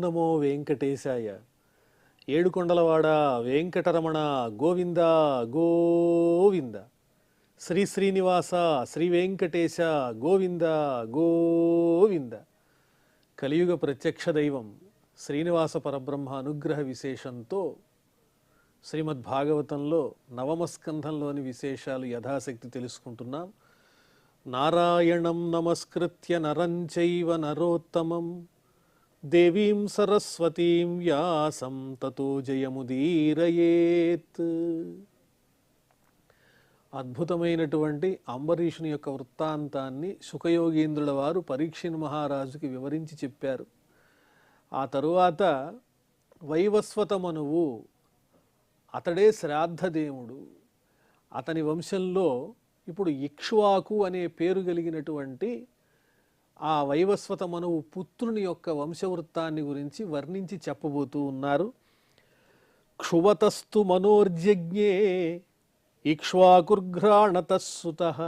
నమో వెంకటేశాయ. ఏడుకొండలవాడ వెంకటరమణ గోవింద గోవింద. శ్రీ శ్రీనివాస శ్రీ వెంకటేశ గోవింద గోవింద. కలియుగ ప్రత్యక్ష దైవం శ్రీనివాస పరబ్రహ్మ అనుగ్రహ విశేషంతో శ్రీమద్భాగవతంలో నవమస్కంధంలోని విశేషాలు యథాశక్తి తెలుసుకుంటున్నాం. నారాయణం నమస్కృత్య నరం చైవ నరోత్తమం దేవీం సరస్వతీం వ్యాసం తతో జయముదీరయేత్. అద్భుతమైనటువంటి అంబరీషుని యొక్క వృత్తాంతాన్ని శుకయోగీంద్రుల వారు పరీక్షిన్ మహారాజుకి వివరించి చెప్పారు. ఆ తరువాత వైవస్వత మనువు, అతడే శ్రాద్ధదేవుడు. అతని వంశంలో ఇప్పుడు ఇక్ష్వాకు అనే పేరు కలిగినటువంటి ఆ వైవస్వత మనువు పుత్రుని యొక్క వంశవృత్తాన్ని గురించి వర్ణించి చెప్పబోతూ ఉన్నారు. క్షువతస్తు మనోర్జజ్ఞే ఇక్ష్వాకుర్ఘ్రాణతస్సుతః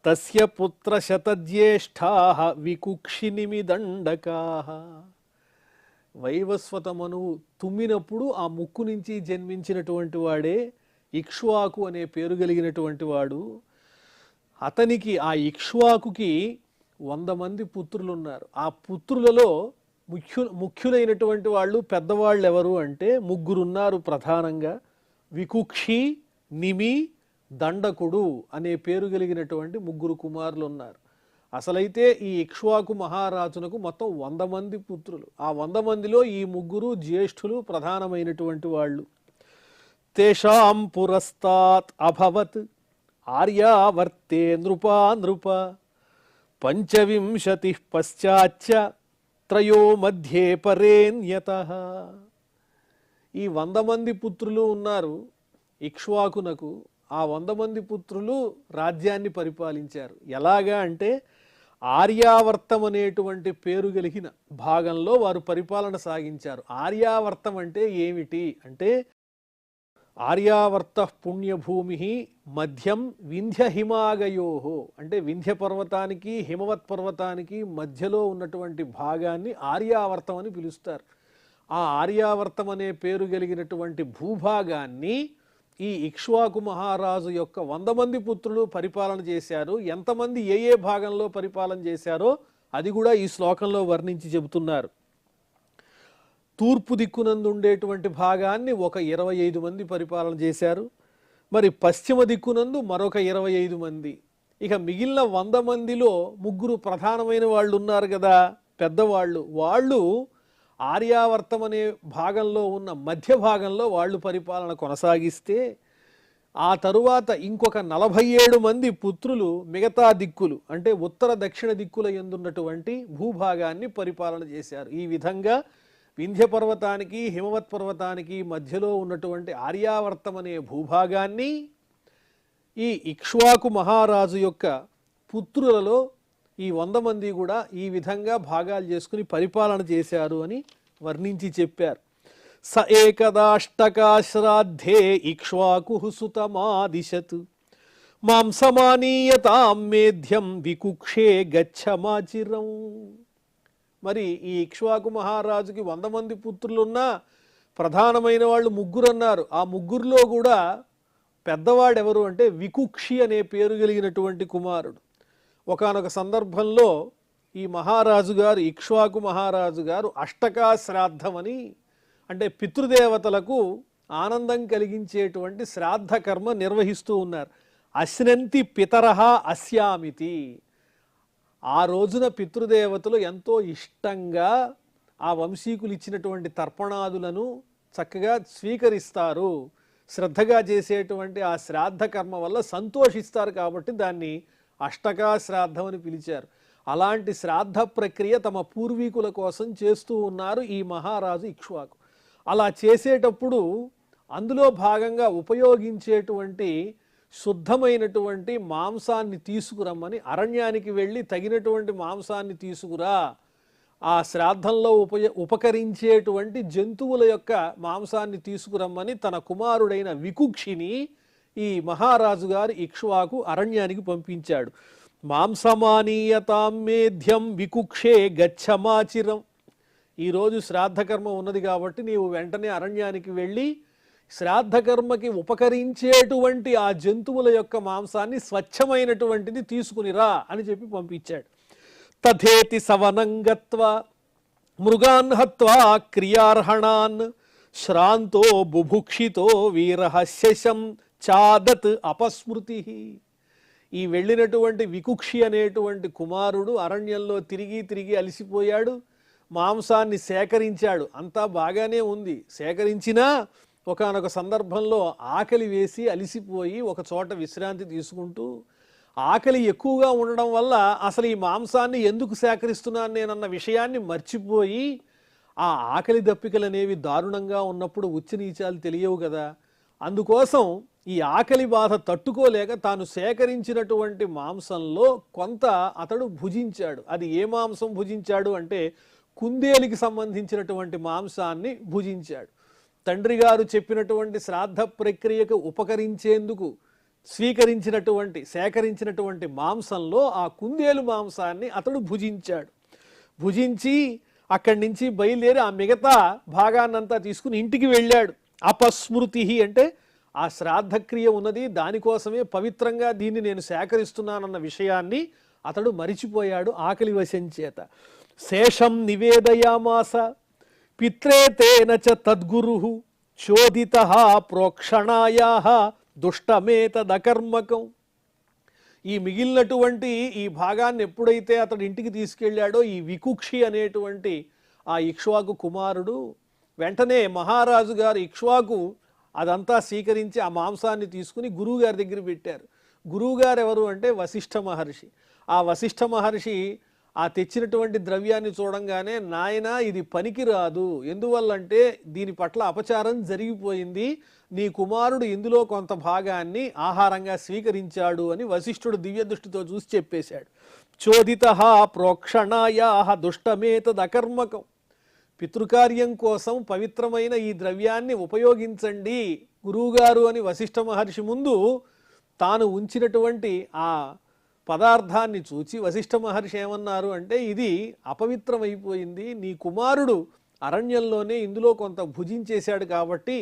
తస్య పుత్రశతజ్యేష్ఠాః వికుక్షినిమిదండకాః. వైవస్వత మనువు తుమ్మినప్పుడు ఆ ముక్కు నుంచి జన్మించినటువంటి వాడే ఇక్ష్వాకు అనే పేరు కలిగినటువంటి వాడు. అతనికి ఆ ఇక్ష్వాకుకి 100 మంది పుత్రులు ఉన్నారు. ఆ పుత్రులలో ముఖ్యులైనటువంటి వాళ్ళు పెద్దవాళ్ళు ఎవరు అంటే 3 ఉన్నారు ప్రధానంగా. వికుక్షి, నిమి, దండకుడు అనే పేరు కలిగినటువంటి 3 కుమారులు ఉన్నారు. అసలైతే ఈ ఇక్ష్వాకు మహారాజునకు మొత్తం 100 మంది పుత్రులు. ఆ 100 మందిలో ఈ 3 జ్యేష్ఠులు ప్రధానమైనటువంటి వాళ్ళు. తేషాం పురస్తాత్ అభవత్ ఆర్యావర్తే నృపా నృప 25 పశ్చాచ్చ త్రయో మధ్యే పరేణ్యతః. ఈ 100 మంది పుత్రులు ఉన్నారు ఇక్ష్వాకునకు. ఆ 100 మంది పుత్రులు రాజ్యాన్ని పరిపాలించారు. ఎలాగా అంటే ఆర్యావర్తం అనేటువంటి పేరు కలిగిన భాగంలో వారు పరిపాలన సాగించారు. ఆర్యావర్తం అంటే ఏమిటి అంటే ఆర్యావర్త పుణ్యభూమి మధ్యం వింధ్య హిమాగయోహో, అంటే వింధ్య పర్వతానికి హిమవత్ పర్వతానికి మధ్యలో ఉన్నటువంటి భాగాన్ని ఆర్యావర్తం అని పిలుస్తారు. ఆ ఆర్యావర్తం అనే పేరు కలిగినటువంటి భూభాగాన్ని ఈ ఇక్ష్వాకు మహారాజు యొక్క 100 మంది పుత్రులు పరిపాలన చేశారు. ఎంతమంది ఏ ఏ భాగంలో పరిపాలన చేశారో అది కూడా ఈ శ్లోకంలో వర్ణించి చెబుతున్నారు. తూర్పు దిక్కునందు ఉండేటువంటి భాగాన్ని ఒక 25 మంది పరిపాలన చేశారు. మరి పశ్చిమ దిక్కునందు మరొక 25 మంది. ఇక మిగిలిన 100 మందిలో 3 ప్రధానమైన వాళ్ళు ఉన్నారు కదా, పెద్దవాళ్ళు. వాళ్ళు ఆర్యావర్తం అనే భాగంలో ఉన్న మధ్య భాగంలో వాళ్ళు పరిపాలన కొనసాగిస్తే ఆ తరువాత ఇంకొక 47 మంది పుత్రులు మిగతా దిక్కులు అంటే ఉత్తర దక్షిణ దిక్కుల యందున్నటువంటి భూభాగాన్ని పరిపాలన చేశారు. ఈ విధంగా వింధ్య పర్వతానికి హిమవత్ పర్వతానికి మధ్యలో ఉన్నటువంటి ఆర్యావర్తం అనే భూభాగాన్ని ఈ ఇక్ష్వాకు మహారాజు యొక్క పుత్రులలో ఈ 100 మంది కూడా ఈ విధంగా భాగాలు చేసుకుని పరిపాలన చేశారు అని వర్ణించి చెప్పారు. స ఏకదాష్టకాశ్రాద్ధే ఇక్ష్వాకు సుతమాదిశత్ మాంసమానీయతాం మేధ్యం వికుక్షే గచ్చమాచిరం. మరి ఈ ఇక్ష్వాకు మహారాజుకి 100 మంది పుత్రులున్నా ప్రధానమైన వాళ్ళు 3 అన్నారు. ఆ 3లో కూడా పెద్దవాడెవరు అంటే వికుక్షి అనే పేరు కలిగినటువంటి కుమారుడు. ఒకానొక సందర్భంలో ఈ మహారాజు గారు ఇక్ష్వాకు మహారాజు గారు అష్టకా శ్రాద్ధం అని, అంటే పితృదేవతలకు ఆనందం కలిగించేటువంటి శ్రాద్ధ కర్మ నిర్వహిస్తూ ఉన్నారు. అశ్నంతి పితరహ అస్యామితి. ఆ రోజున పితృదేవతలు ఎంతో ఇష్టంగా ఆ వంశీకులు ఇచ్చినటువంటి తర్పణాదులను చక్కగా స్వీకరిస్తారు. శ్రద్ధగా చేసేటువంటి ఆ శ్రాద్ధ కర్మ వల్ల సంతోషిస్తారు. కాబట్టి దాన్ని అష్టకా శ్రాద్ధం అని పిలిచారు. అలాంటి శ్రాద్ధ ప్రక్రియ తమ పూర్వీకుల కోసం చేస్తూ ఉన్నారు ఈ మహారాజు ఇక్ష్వాకు. అలా చేసేటప్పుడు అందులో భాగంగా ఉపయోగించేటువంటి శుద్ధమైనటువంటి మాంసాన్ని తీసుకురమ్మని అరణ్యానికి వెళ్ళి తగినటువంటి మాంసాన్ని తీసుకురా, ఆ శ్రాద్ధంలో ఉపకరించేటువంటి జంతువుల యొక్క మాంసాన్ని తీసుకురమ్మని తన కుమారుడైన వికుక్షిని ఈ మహారాజు గారు ఇక్ష్వాకు అరణ్యానికి పంపించాడు. మాంసమానీయతాం మేధ్యం వికుక్షే గచ్చమాచిరం. ఈరోజు శ్రాద్ధకర్మ ఉన్నది కాబట్టి నీవు వెంటనే అరణ్యానికి వెళ్ళి శ్రాద్ధకర్మకి ఉపకరించేటువంటి ఆ జంతువుల యొక్క మాంసాన్ని స్వచ్ఛమైనటువంటిది తీసుకునిరా అని చెప్పి పంపించాడు. తథేతి సవనంగత్వ మృగాన్ హత్వా క్రియార్హణాన్ శ్రాంతో బుభుక్షితో వీరః శశం చాదత్ అపస్మృతి. ఈ వెళ్ళినటువంటి వికుక్షి అనేటువంటి కుమారుడు అరణ్యంలో తిరిగి తిరిగి అలసిపోయాడు, మాంసాన్ని సేకరించాడు, అంతా బాగానే ఉంది. సేకరించినా ఒకానొక సందర్భంలో ఆకలి వేసి అలిసిపోయి ఒక చోట విశ్రాంతి తీసుకుంటూ, ఆకలి ఎక్కువగా ఉండడం వల్ల అసలు ఈ మాంసాన్ని ఎందుకు సేకరిస్తున్నాను నేనన్న విషయాన్ని మర్చిపోయి, ఆ ఆకలి దప్పికలు అనేవి దారుణంగా ఉన్నప్పుడు ఉచ్చి నీచాలు తెలియవు కదా, అందుకోసం ఈ ఆకలి బాధ తట్టుకోలేక తాను సేకరించినటువంటి మాంసంలో కొంత అతడు భుజించాడు. అది ఏ మాంసం భుజించాడు అంటే కుందేలికి సంబంధించినటువంటి మాంసాన్ని భుజించాడు. తండ్రి గారు చెప్పినటువంటి శ్రాద్ధ ప్రక్రియకు ఉపకరించేందుకు సేకరించినటువంటి మాంసంలో ఆ కుందేలు మాంసాన్ని అతడు భుజించాడు. భుజించి అక్కడి నుంచి బయలుదేరి ఆ మిగతా భాగాన్నంతా తీసుకుని ఇంటికి వెళ్ళాడు. అపస్మృతి అంటే ఆ శ్రాద్ధక్రియ ఉన్నది, దానికోసమే పవిత్రంగా దీన్ని నేను సేకరిస్తున్నానన్న విషయాన్ని అతడు మరిచిపోయాడు ఆకలి వశం చేత. శేషం నివేదయామాస పిత్రేతేన చ తద్గురుః చోదితః ప్రోక్షణాయాః దుష్టమేతదకర్మకం. ఈ మిగిలినటువంటి ఈ భాగాన్ని ఎప్పుడైతే అతడు ఇంటికి తీసుకెళ్ళాడో ఈ వికుక్షి అనేటువంటి ఆ ఇక్ష్వాకు కుమారుడు వెంటనే మహారాజు గారు ఇక్ష్వాకు అదంతా స్వీకరించి ఆ మాంసాన్ని తీసుకుని గురువుగారి దగ్గర పెట్టారు. గురువుగారు ఎవరు అంటే వశిష్ఠ మహర్షి. ఆ వశిష్ఠ మహర్షి ఆ తెచ్చినటువంటి ద్రవ్యాన్ని చూడంగానే, నాయన ఇది పనికిరాదు, ఎందువల్లంటే దీని పట్ల అపచారం జరిగిపోయింది, నీ కుమారుడు ఇందులో కొంత భాగాన్ని ఆహారంగా స్వీకరించాడు అని వశిష్ఠుడు దివ్య దృష్టితో చూసి చెప్పేశాడు. చోదితః ప్రోక్షణాయాః దుష్టమేతదకర్మకం. పితృకార్యం కోసం పవిత్రమైన ఈ ద్రవ్యాన్ని ఉపయోగించండి గురువుగారు అని వశిష్ఠ మహర్షి ముందు తాను ఉంచినటువంటి ఆ పదార్థాన్ని చూచి వశిష్ఠ మహర్షి ఏమన్నారు అంటే, ఇది అపవిత్రమైపోయింది, నీ కుమారుడు అరణ్యంలోనే ఇందులో కొంత భుజించేశాడు కాబట్టి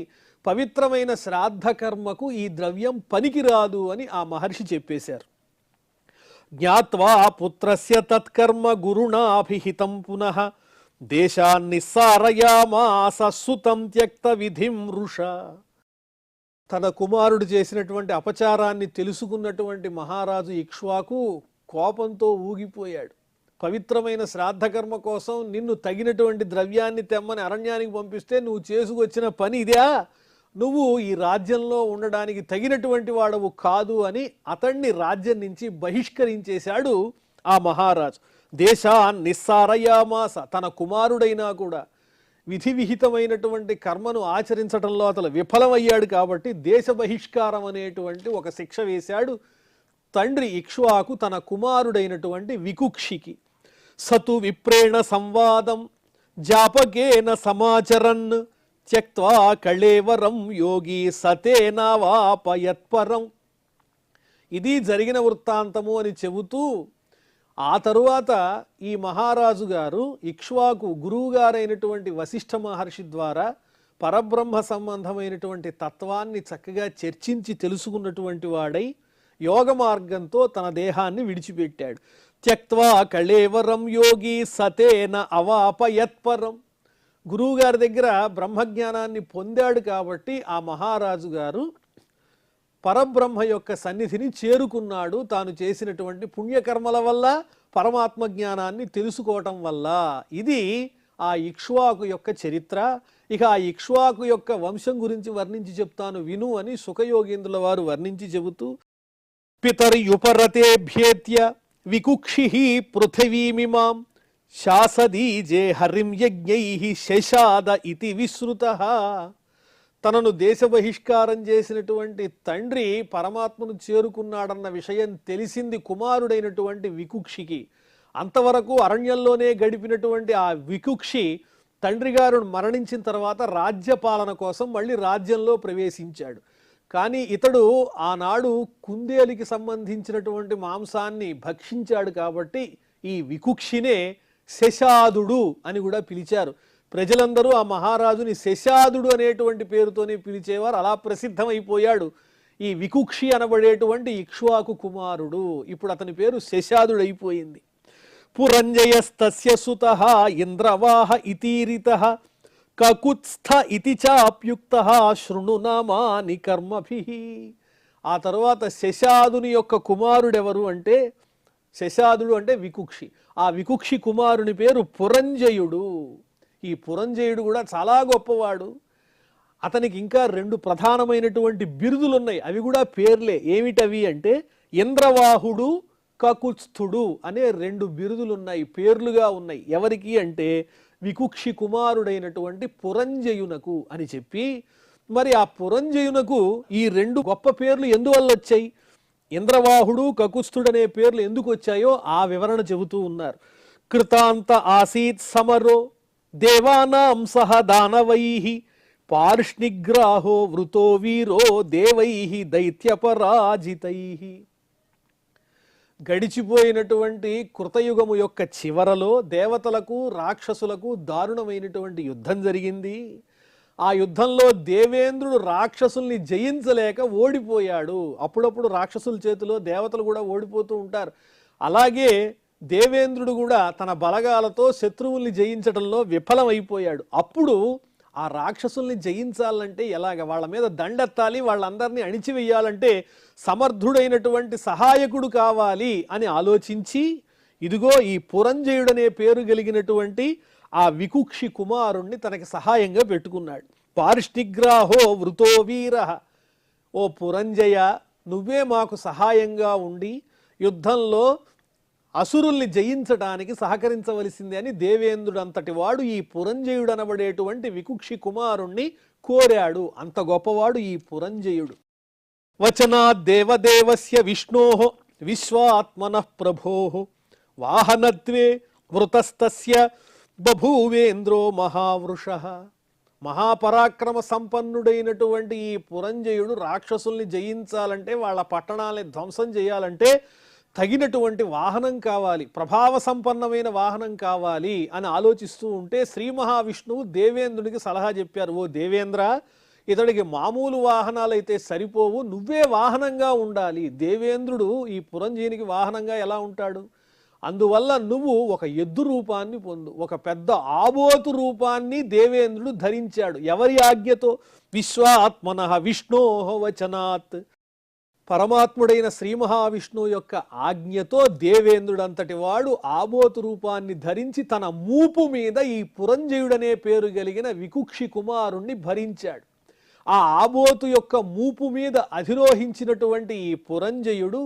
పవిత్రమైన శ్రాద్ధకర్మకు ఈ ద్రవ్యం పనికిరాదు అని ఆ మహర్షి చెప్పేశారు. జ్ఞాత్వా పుత్రస్య తత్కర్మ గురుణాభిహితం పునః దేశాన్నిస్సారయామాస సుతం త్యక్త విధిం వృష. తన కుమారుడు చేసినటువంటి అపచారాన్ని తెలుసుకున్నటువంటి మహారాజు ఇక్ష్వాకు కోపంతో ఊగిపోయాడు. పవిత్రమైన శ్రాద్ధకర్మ కోసం నిన్ను తగినటువంటి ద్రవ్యాన్ని తెమ్మని అరణ్యానికి పంపిస్తే నువ్వు చేసుకొచ్చిన పని ఇదే, నువ్వు ఈ రాజ్యంలో ఉండడానికి తగినటువంటి వాడవు కాదు అని అతన్ని రాజ్యం నుంచి బహిష్కరించేశాడు ఆ మహారాజు. దేశాన్నిస్సారయామాస, తన కుమారుడైనా కూడా విధి విహితమైనటువంటి కర్మను ఆచరించడంలో అతను విఫలమయ్యాడు కాబట్టి దేశ బహిష్కారం అనేటువంటి ఒక శిక్ష వేశాడు తండ్రి ఇక్ష్వాకు తన కుమారుడైనటువంటి వికుక్షికి. సతు విప్రేణ సంవాదం జాపకేన సమాచరన్ త్యక్త్వా కళేవరం యోగి సతేనావాపయత్పరం. ఇది జరిగిన వృత్తాంతము అని చెబుతూ ఆ తరువాత ఈ మహారాజు గారు ఇక్ష్వాకు గురువుగారైనటువంటి వశిష్ఠ మహర్షి ద్వారా పరబ్రహ్మ సంబంధమైనటువంటి తత్వాన్ని చక్కగా చర్చించి తెలుసుకున్నటువంటి వాడై యోగ మార్గంతో తన దేహాన్ని విడిచిపెట్టాడు. త్యక్త్వా కళేవరం యోగి సతేన అవాపయత్పరం. గురువుగారి దగ్గర బ్రహ్మజ్ఞానాన్ని పొందాడు కాబట్టి ఆ మహారాజు గారు పరబ్రహ్మ యొక్క సన్నిధిని చేరుకున్నాడు. తాను చేసినటువంటి పుణ్యకర్మల వల్ల, పరమాత్మ జ్ఞానాన్ని తెలుసుకోవటం వల్ల. ఇది ఆ ఇక్ష్వాకు యొక్క చరిత్ర. ఇక ఆ ఇక్ష్వాకు యొక్క వంశం గురించి వర్ణించి చెప్తాను విను అని సుఖయోగేంద్రుల వారు వర్ణించి చెబుతూ, పితర్యుపరతేభ్యేత్య వికుక్షిః పృథివీమిమాం శాసదీజే హరిం యజ్ఞైః శశాద ఇతి విశ్రుతః. తనను దేశ బహిష్కారం చేసినటువంటి తండ్రి పరమాత్మను చేరుకున్నాడన్న విషయం తెలిసింది కుమారుడైనటువంటి వికుక్షికి. అంతవరకు అరణ్యంలోనే గడిపినటువంటి ఆ వికుక్షి తండ్రి గారు మరణించిన తర్వాత రాజ్యపాలన కోసం మళ్ళీ రాజ్యంలో ప్రవేశించాడు. కానీ ఇతడు ఆనాడు కుందేలికి సంబంధించినటువంటి మాంసాన్ని భక్షించాడు కాబట్టి ఈ వికుక్షినే శశాదుడు అని కూడా పిలిచారు. ప్రజలందరూ ఆ మహారాజుని శశాదుడు అనేటువంటి పేరుతోనే పిలిచేవారు. అలా ప్రసిద్ధమైపోయాడు ఈ వికుక్షి అనబడేటువంటి ఇక్ష్వాకు కుమారుడు. ఇప్పుడు అతని పేరు శశాదుడైపోయింది. పురంజయస్తస్య సుతః ఇంద్రవాహ ఇతీరితః కకుత్స్థ ఇతి చాప్యుక్తః శృణు నామాని కర్మభిః. ఆ తర్వాత శశాదుని యొక్క కుమారుడెవరు అంటే, శశాదుడు అంటే వికుక్షి. ఆ వికుక్షి కుమారుని పేరు పురంజయుడు. ఈ పురంజయుడు కూడా చాలా గొప్పవాడు. అతనికి ఇంకా 2 ప్రధానమైనటువంటి బిరుదులు ఉన్నాయి. అవి కూడా పేర్లే. ఏమిటవి అంటే ఇంద్రవాహుడు, కకుత్స్థుడు అనే 2 బిరుదులు ఉన్నాయి, పేర్లుగా ఉన్నాయి. ఎవరికి అంటే వికుక్షి కుమారుడైనటువంటి పురంజయునకు అని చెప్పి, మరి ఆ పురంజయునకు ఈ 2 గొప్ప పేర్లు ఎందువల్ల వచ్చాయి, ఇంద్రవాహుడు కకుత్స్థుడు అనే పేర్లు ఎందుకు వచ్చాయో ఆ వివరణ చెబుతూ ఉన్నారు. కృతాంత ఆసీత్ సమరో దేవానాం సహ దానవైః పార్ష్ణిగ్రాహో వృతో వీరో దేవైః దైత్యపరాజితైః. గడిచిపోయినటువంటి కృతయుగము యొక్క చివరలో దేవతలకు రాక్షసులకు దారుణమైనటువంటి యుద్ధం జరిగింది. ఆ యుద్ధంలో దేవేంద్రుడు రాక్షసుల్ని జయించలేక ఓడిపోయాడు. అప్పుడప్పుడు రాక్షసుల చేతిలో దేవతలు కూడా ఓడిపోతూ ఉంటారు. అలాగే దేవేంద్రుడు కూడా తన బలగాలతో శత్రువుల్ని జయించడంలో విఫలమైపోయాడు. అప్పుడు ఆ రాక్షసుల్ని జయించాలంటే ఎలాగ, వాళ్ళ మీద దండెత్తాలి, వాళ్ళందరినీ అణిచివేయాలంటే సమర్థుడైనటువంటి సహాయకుడు కావాలి అని ఆలోచించి, ఇదిగో ఈ పురంజయుడనే పేరు కలిగినటువంటి ఆ వికుక్షి కుమారుణ్ణి తనకి సహాయంగా పెట్టుకున్నాడు. పార్ష్ణిగ్రాహో వృతో వీర, ఓ పురంజయ, నువ్వే మాకు సహాయంగా ఉండి యుద్ధంలో అసురుల్ని జయించడానికి సహకరించవలసింది అని దేవేంద్రుడు అంతటి వాడు ఈ పురంజయుడు అనబడేటువంటి వికుక్షి కుమారుణ్ణి కోరాడు. అంత గొప్పవాడు ఈ పురంజయుడు. వచనాద్ దేవదేవస్య విష్ణోః విశ్వాత్మనః ప్రభోః వాహనత్వే వృతస్తస్య బభూవేంద్రో మహావృషః. మహాపరాక్రమ సంపన్నుడైనటువంటి ఈ పురంజయుడు రాక్షసుల్ని జయించాలంటే, వాళ్ళ పట్టణాలని ధ్వంసం చేయాలంటే తగినటువంటి వాహనం కావాలి, ప్రభావ సంపన్నమైన వాహనం కావాలి అని ఆలోచిస్తూ ఉంటే శ్రీ మహావిష్ణువు దేవేంద్రుడికి సలహా చెప్పారు. ఓ దేవేంద్ర, ఇతడికి మామూలు వాహనాలు అయితే సరిపోవు, నువ్వే వాహనంగా ఉండాలి. దేవేంద్రుడు ఈ పురంజయునికి వాహనంగా ఎలా ఉంటాడు? అందువల్ల నువ్వు ఒక ఎద్దు రూపాన్ని పొందు. ఒక పెద్ద ఆబోతు రూపాన్ని దేవేంద్రుడు ధరించాడు. ఎవరి ఆజ్ఞతో? విశ్వాత్మనః విష్ణోః వచనాత్. పరమాత్ముడైన శ్రీ మహావిష్ణువు యొక్క ఆజ్ఞతో దేవేంద్రుడు అంతటి వాడు ఆబోతు రూపాన్ని ధరించి తన మూపు మీద ఈ పురంజయుడనే పేరు కలిగిన వికుక్షి కుమారుణ్ణి భరించాడు. ఆ ఆబోతు యొక్క మూపు మీద అధిరోహించినటువంటి ఈ పురంజయుడు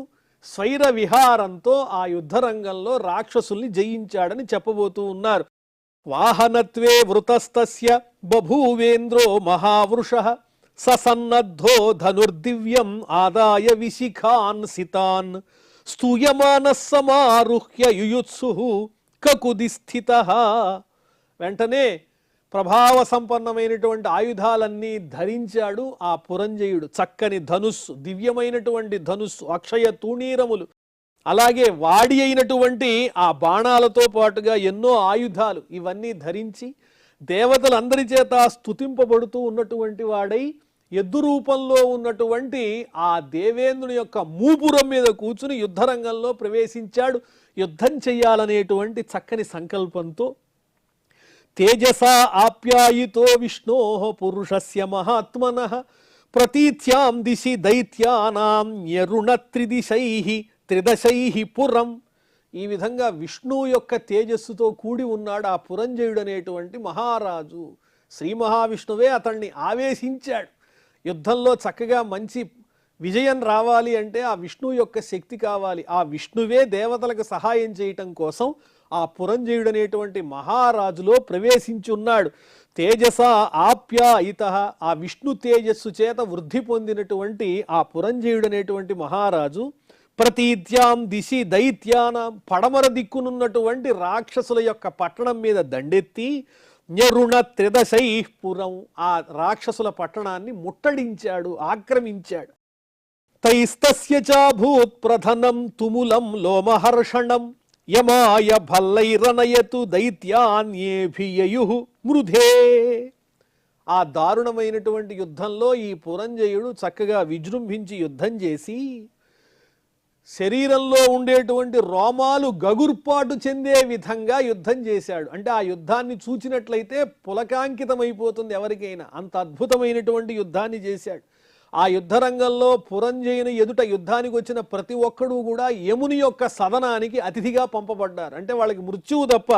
స్వైర విహారంతో ఆ యుద్ధరంగంలో రాక్షసుల్ని జయించాడని చెప్పబోతూ ఉన్నారు. వాహనత్వే వృతస్తస్య బభూవేంద్రో మహావృషః ససన్నద్ధో ధనుర్దివ్యం ఆదాయ విశిఖాన్ సితాన్ స్తూయమానః సమారుహ్య యుయుత్సుః కకుది స్థితః. వెంటనే ప్రభావ సంపన్నమైనటువంటి ఆయుధాలన్నీ ధరించాడు ఆ పురంజయుడు. చక్కని ధనుస్సు, దివ్యమైనటువంటి ధనుస్సు, అక్షయ తూణీరములు, అలాగే వాడి అయినటువంటి ఆ బాణాలతో పాటుగా ఎన్నో ఆయుధాలు, ఇవన్నీ ధరించి దేవతలందరి చేత స్తుతింపబడుతూ ఉన్నటువంటి వాడై ఎద్దు రూపంలో ఉన్నటువంటి ఆ దేవేంద్రుని యొక్క మూపురం మీద కూర్చుని యుద్ధరంగంలో ప్రవేశించాడు. యుద్ధం చెయ్యాలనేటువంటి చక్కని సంకల్పంతో తేజసా ఆప్యాయితో విష్ణోః పురుషస్య మహాత్మనః ప్రతీత్యాం దిశి దైత్యానాం న్యరుణ త్రిదశైః పురం. ఈ విధంగా విష్ణువు యొక్క తేజస్సుతో కూడి ఉన్నాడు ఆ పురంజయుడు అనేటువంటి మహారాజు. శ్రీ మహావిష్ణువే అతన్ని ఆవేశించాడు. యుద్ధంలో చక్కగా మంచి విజయం రావాలి అంటే ఆ విష్ణువు యొక్క శక్తి కావాలి. ఆ విష్ణువే దేవతలకు సహాయం చేయటం కోసం ఆ పురంజయుడు అనేటువంటి మహారాజులో ప్రవేశించున్నాడు. తేజస ఆప్యాయితః, ఆ విష్ణు తేజస్సు చేత వృద్ధి పొందినటువంటి ఆ పురంజయుడు అనేటువంటి మహారాజు ప్రతీత్యాం దిశి దైత్యానాం, పడమర దిక్కునున్నటువంటి రాక్షసుల యొక్క పట్టణం మీద దండెత్తి న్యరుణ త్రిదశైః పురం, ఆ రాక్షసుల పట్టణాన్ని ముట్టడించాడు, ఆక్రమించాడు. తైస్తస్య చాభూత్ ప్రధనం తుములం లోమహర్షణం యమాయ భల్లైరనయతు దైత్యాన్యేభియయుః మృధే. ఆ దారుణమైనటువంటి యుద్ధంలో ఈ పురంజయుడు చక్కగా విజృంభించి యుద్ధం చేసి శరీరంలో ఉండేటువంటి రోమాలు గగుర్పాటు చెందే విధంగా యుద్ధం చేశాడు. అంటే ఆ యుద్ధాన్ని చూచినట్లయితే పులకాంకితమైపోతుంది ఎవరికైనా, అంత అద్భుతమైనటువంటి యుద్ధాన్ని చేశాడు. ఆ యుద్ధరంగంలో పురంజయుని ఎదుట యుద్ధానికి వచ్చిన ప్రతి ఒక్కడూ కూడా యముని యొక్క సదనానికి అతిథిగా పంపబడ్డారు. అంటే వాళ్ళకి మృత్యువు తప్ప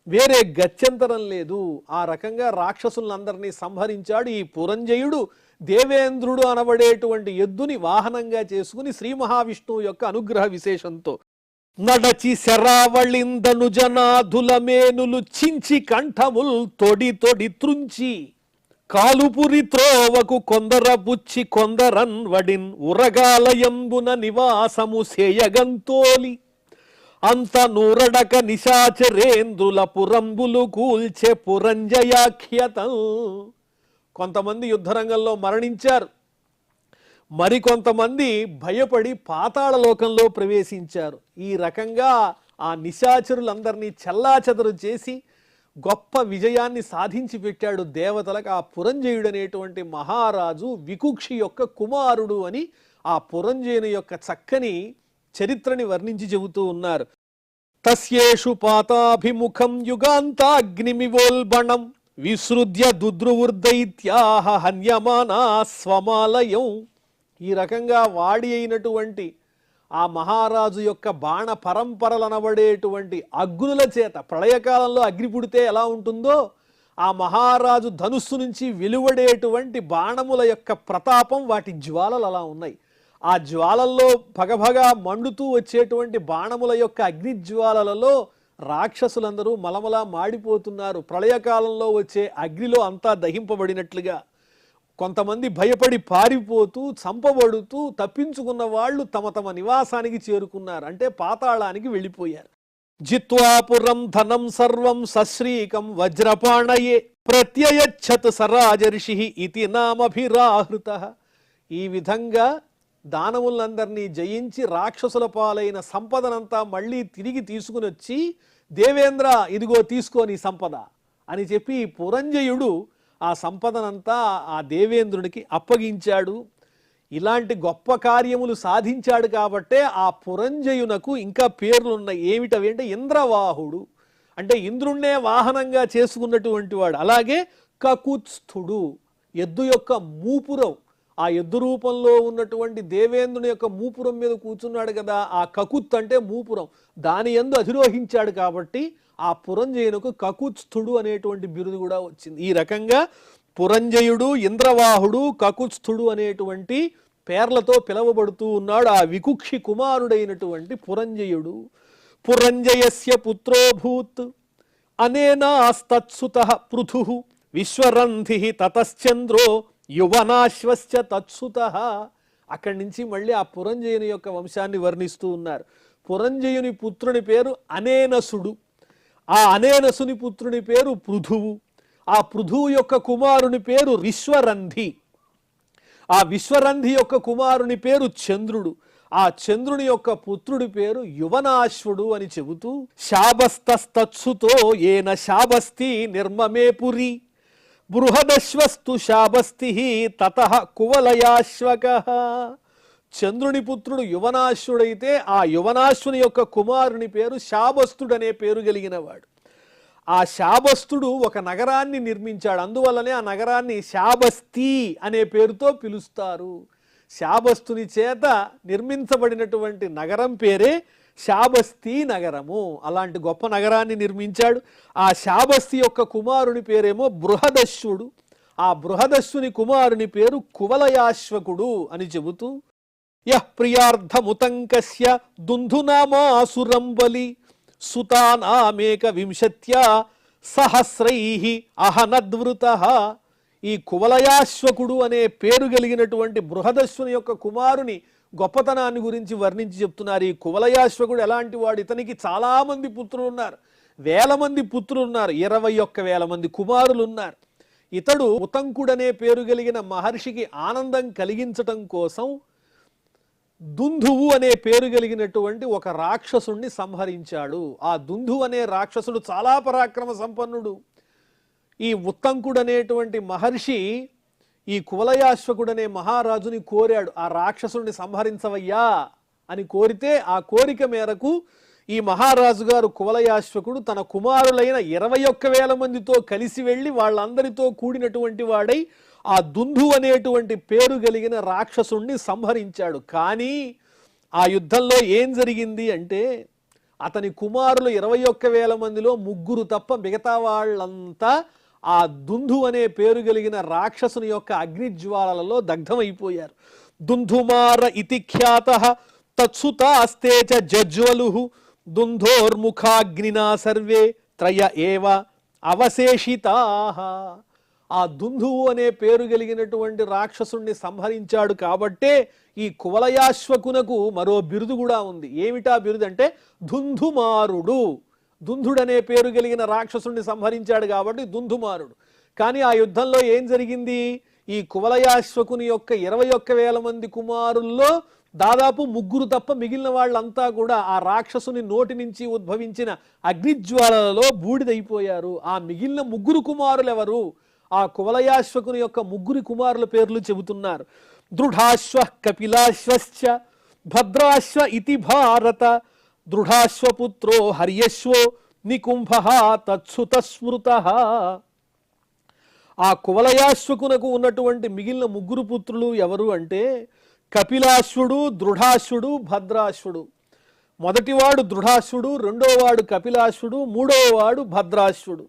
వేరే గత్యంతరం లేదు. ఆ రకంగా రాక్షసులందరినీ సంహరించాడు ఈ పురంజయుడు. దేవేంద్రుడు అనబడేటువంటి ఎద్దుని వాహనంగా చేసుకుని శ్రీ మహావిష్ణువు యొక్క అనుగ్రహ విశేషంతో నడచి శరావళిందను జనాధుల మేనులు చించి కంఠముల్ తొడి తొడి త్రుంచి కాలుపురి త్రోవకు కొందర బుచ్చి కొందరన్ వడిన్ ఉరగాలయంబున నివాసము సేయగంతోలి అంత నూరడక నిశాచరేంద్రుల పురంబులు కూల్చె పురంజయాఖ్యతం. కొంతమంది యుద్ధరంగంలో మరణించారు, మరికొంతమంది భయపడి పాతాళ లోకంలో ప్రవేశించారు. ఈ రకంగా ఆ నిశాచరులందరినీ చెల్లాచెదరు చేసి గొప్ప విజయాన్ని సాధించి పెట్టాడు దేవతలకు. ఆ పురంజయుడు అనేటువంటి మహారాజు వికుక్షి యొక్క కుమారుడు అని ఆ పురంజయుని యొక్క చక్కని చరిత్రని వర్ణించి చెబుతూ ఉన్నారు. తస్యేషు పాతాభిముఖం యుగాంతాగ్నిమివోల్బణం విసృజ్య దుద్రువుర్దైత్యాహ హన్యమానా స్వమాలయం. ఈ రకంగా వాడి అయినటువంటి ఆ మహారాజు యొక్క బాణ పరంపరలనబడేటువంటి అగ్నుల చేత, ప్రళయకాలంలో అగ్ని పుడితే ఎలా ఉంటుందో ఆ మహారాజు ధనుస్సు నుంచి వెలువడేటువంటి బాణముల యొక్క ప్రతాపం, వాటి జ్వాలలు అలా ఉన్నాయి. ఆ జ్వాలల్లో భగభగా మండుతూ వచ్చేటువంటి బాణముల యొక్క అగ్నిజ్వాలలలో రాక్షసులందరూ మలమలా మాడిపోతున్నారు. ప్రళయకాలంలో వచ్చే అగ్నిలో అంతా దహింపబడినట్లుగా కొంతమంది భయపడి పారిపోతూ చంపబడుతూ తప్పించుకున్న వాళ్ళు తమ తమ నివాసానికి చేరుకున్నారు, అంటే పాతాళానికి వెళ్ళిపోయారు. జిత్వాపురం ధనం సర్వం సశ్రీకం వజ్రపాణయే ప్రత్యయచ్చత్ సరాజర్షి ఇతి నామభిరాహృత. ఈ విధంగా దానవులందరినీ జయించి రాక్షసుల పాలైన సంపదనంతా మళ్ళీ తిరిగి తీసుకుని వచ్చి, దేవేంద్ర ఇదిగో తీసుకోని సంపద అని చెప్పి పురంజయుడు ఆ సంపదనంతా ఆ దేవేంద్రుడికి అప్పగించాడు. ఇలాంటి గొప్ప కార్యములు సాధించాడు కాబట్టే ఆ పురంజయునకు ఇంకా పేర్లున్నాయి. ఏమిటవి అంటే ఇంద్రవాహుడు, అంటే ఇంద్రుణ్ణే వాహనంగా చేసుకున్నటువంటి వాడు. అలాగే కకుత్స్థుడు, ఎద్దు యొక్క మూపురం, ఆ ఎద్దు రూపంలో ఉన్నటువంటి దేవేంద్రుని యొక్క మూపురం మీద కూర్చున్నాడు కదా, ఆ కకుత్ అంటే మూపురం, దాని యందు అధిరోహించాడు కాబట్టి ఆ పురంజయునకు కకుత్స్థుడు అనేటువంటి బిరుదు కూడా వచ్చింది. ఈ రకంగా పురంజయుడు, ఇంద్రవాహుడు, కకుత్స్థుడు అనేటువంటి పేర్లతో పిలవబడుతూ ఉన్నాడు ఆ వికుక్షి కుమారుడైనటువంటి పురంజయుడు. పురంజయస్య పుత్రోభూత్ అనేనాస్తత్సుతః పృథుః విశ్వరంధి తతశ్చంద్రో యువనాశ్వశ్చ తత్సుతః. అక్కడి నుంచి మళ్ళీ ఆ పురంజయుని యొక్క వంశాన్ని వర్ణిస్తూ ఉన్నారు. పురంజయుని పుత్రుని పేరు అనేనసుడు, ఆ అనేనసుని పుత్రుని పేరు పృథువు, ఆ పృథువు యొక్క కుమారుని పేరు విశ్వరంధి, ఆ విశ్వరంధి యొక్క కుమారుని పేరు చంద్రుడు, ఆ చంద్రుని యొక్క పుత్రుడి పేరు యువనాశ్వుడు అని చెబుతూ శాబస్తస్తత్సుతో ఏన శాబస్తి నిర్మమే పురి బృహదశ్వస్తు శాబస్తి తతః కువలయాశ్వకః. చంద్రుని పుత్రుడు యువనాశ్వుడైతే ఆ యువనాశ్వుని యొక్క కుమారుని పేరు శాబస్తుడు అనే పేరు కలిగిన వాడు. ఆ శాబస్తుడు ఒక నగరాన్ని నిర్మించాడు, అందువల్లనే ఆ నగరాన్ని శాబస్తి అనే పేరుతో పిలుస్తారు. శాబస్తుని చేత నిర్మించబడినటువంటి నగరం పేరే శాబస్తి నగరము. అలాంటి గొప్ప నగరాన్ని నిర్మించాడు. ఆ శాబస్తి యొక్క కుమారుని పేరేమో బృహదశ్వుడు, ఆ బృహదశ్వుని కుమారుని పేరు కువలయాశ్వకుడు అని చెబుతూ యః ప్రియార్థముతంకస్య దుంధునామాసురం బలి సుతానామేక వింశత్యా సహస్రైః అహనద్వృతః. ఈ కువలయాశ్వకుడు అనే పేరు కలిగినటువంటి బృహదశ్వుని యొక్క కుమారుని గొప్పతనాన్ని గురించి వర్ణించి చెప్తున్నారు. ఈ కువలయాశ్వకుడు ఎలాంటి వాడు? ఇతనికి చాలామంది పుత్రులు ఉన్నారు, వేల మంది పుత్రులు ఉన్నారు, 21,000 మంది కుమారులు ఉన్నారు. ఇతడు ఉతంకుడనే పేరు కలిగిన మహర్షికి ఆనందం కలిగించటం కోసం దుందువు అనే పేరు కలిగినటువంటి ఒక రాక్షసుణ్ణి సంహరించాడు. ఆ దుందువు అనే రాక్షసుడు చాలా పరాక్రమ సంపన్నుడు. ఈ ఉత్తంకుడు అనేటువంటి మహర్షి ఈ కువలయాశ్వకుడనే మహారాజుని కోరాడు, ఆ రాక్షసుడిని సంహరించవయ్యా అని కోరితే, ఆ కోరిక మేరకు ఈ మహారాజు గారు కువలయాశ్వకుడు తన కుమారులైన 21,000 మందితో కలిసి వెళ్ళి వాళ్ళందరితో కూడినటువంటి వాడై ఆ దుందు అనేటువంటి పేరు కలిగిన రాక్షసుణ్ణి సంహరించాడు. కానీ ఆ యుద్ధంలో ఏం జరిగింది అంటే, అతని కుమారులు 21,000 మందిలో 3 తప్ప మిగతా వాళ్ళంతా ఆ దుందు అనే పేరు కలిగిన రాక్షసుని యొక్క అగ్నిజ్వాలలలో దగ్ధమైపోయారు. దుందుమార ఇతి ఖ్యాతః తత్సుతాస్తే చ జజ్వలుః దుంధోర్ముఖాగ్నినా సర్వే త్రయ ఏవ అవశేషితాః. ఆ దుందువు అనే పేరు కలిగినటువంటి రాక్షసుణ్ణి సంహరించాడు కాబట్టే ఈ కువలయాశ్వకునకు మరో బిరుదు కూడా ఉంది. ఏమిటా బిరుదు అంటే దుందుమారుడు. దుందుడనే పేరు కలిగిన రాక్షసుణ్ణి సంహరించాడు కాబట్టి దుందుమారుడు. కానీ ఆ యుద్ధంలో ఏం జరిగింది, ఈ కువలయాశ్వకుని యొక్క 21,000 మంది కుమారుల్లో దాదాపు 3 తప్ప మిగిలిన వాళ్ళంతా కూడా ఆ రాక్షసుని నోటి నుంచి ఉద్భవించిన అగ్నిజ్వాలలలో బూడిదైపోయారు. ఆ మిగిలిన 3 కుమారులు ఎవరు? ఆ కువలయాశ్వకుని యొక్క 3 కుమారుల పేర్లు చెబుతున్నారు. దృఢాశ్వ కపిలాశ్వశ్చ భద్రాశ్వ ఇతి భారత దృఢాశ్వపుత్రో హర్యశ్వో నికుంభః తత్సుత స్మృతః. ఆ కువలయాశ్వకునకు ఉన్నటువంటి మిగిలిన 3 పుత్రులు ఎవరు అంటే కపిలాశ్వుడు, దృఢాశ్వుడు, భద్రాశ్వుడు. మొదటివాడు దృఢాశ్వుడు, రెండోవాడు కపిలాశ్వుడు, మూడోవాడు భద్రాశ్వుడు.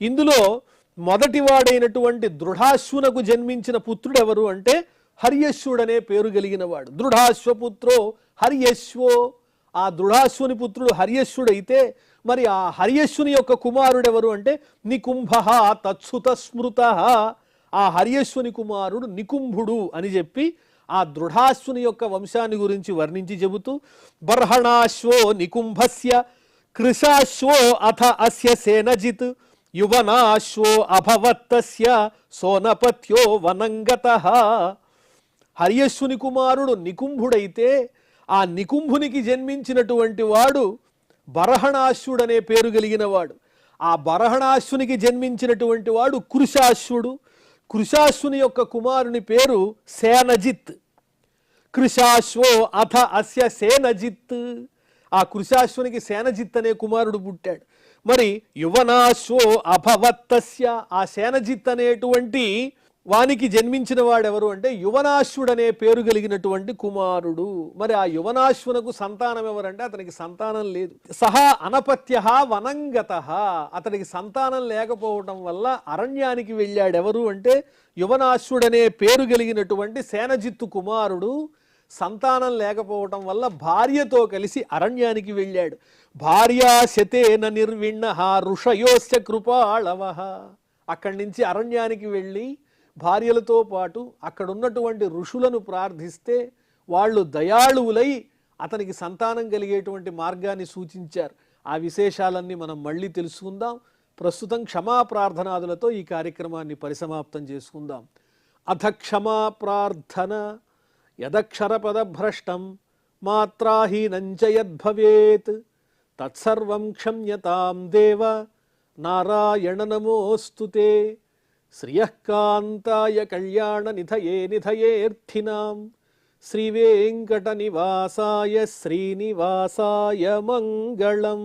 ఇందులో మొదటివాడైనటువంటి దృఢాశ్వునకు జన్మించిన పుత్రుడు ఎవరు అంటే హర్యశ్వుడనే పేరు కలిగిన వాడు. దృఢాశ్వపుత్రో హర్యశ్వో. ఆ దృఢాశ్వుని పుత్రుడు హర్యశ్వుడైతే మరి ఆ హర్యశ్వుని యొక్క కుమారుడు ఎవరు అంటే నికుంభః తత్సుత స్మృతః. ఆ హర్యశ్వుని కుమారుడు నికుంభుడు అని చెప్పి ఆ దృఢాశ్వుని యొక్క వంశాన్ని గురించి వర్ణించి చెబుతూ బర్హణాశ్వో నికుంభస్య కృశాశ్వో అథ అస్య సేనజిత్ యువనాశ్వో అభవత్తస్య సోనపత్యో వనంగతః. హర్యశ్వుని కుమారుడు నికుంభుడైతే ఆ నికుంభునికి జన్మించినటువంటి వాడు బర్హణాశ్వుడనే పేరు కలిగిన వాడు. ఆ బర్హణాశ్వునికి జన్మించినటువంటి వాడు కృశాశ్వుడు. కృశాశ్వుని యొక్క కుమారుని పేరు సేనజిత్. కృశాశ్వో అథ అస్య సేనజిత్. ఆ కృశాశ్వునికి సేనజిత్ అనే కుమారుడు పుట్టాడు. మరి యువనాశ్వో అభవత్తస్య. ఆ సేనజిత్ అనేటువంటి వానికి జన్మించిన వాడెవరు అంటే యువనాశ్వుడనే పేరు కలిగినటువంటి కుమారుడు. మరి ఆ యువనాశ్వునకు సంతానం ఎవరంటే అతనికి సంతానం లేదు. సహా అనపత్యః వనంగతః. అతనికి సంతానం లేకపోవటం వల్ల అరణ్యానికి వెళ్ళాడు. ఎవరు అంటే యువనాశ్వుడనే పేరు కలిగినటువంటి సేనజిత్తు కుమారుడు సంతానం లేకపోవటం వల్ల భార్యతో కలిసి అరణ్యానికి వెళ్ళాడు. భార్యా శతేన నిర్విణః ఋషయోస్య కృపాళవః. అక్కడి నుంచి అరణ్యానికి వెళ్ళి భార్యలతో పాటు అక్కడ ఉన్నటువంటి ఋషులను ప్రార్థిస్తే వాళ్ళు దయాళువులై అతనికి సంతానం కలిగేటువంటి మార్గాన్ని సూచించారు. ఆ విశేషాలన్నీ మనం మళ్ళీ తెలుసుకుందాం. ప్రస్తుతం క్షమా ప్రార్థనాదులతో ఈ కార్యక్రమాన్ని పరిసమాప్తం చేసుకుందాం. అథ క్షమా ప్రార్థన. యదక్షర పదభ్రష్టం మాత్రాహీనంచ యద్భవేత్ తత్సర్వం క్షమ్యతాం దేవ నారాయణ నమోస్తుతే. శ్రియః కాంతాయ కళ్యాణ నిధయే నిధయేర్థినాం శ్రీవేంకట నివాసాయ శ్రీనివాసాయ మంగళం.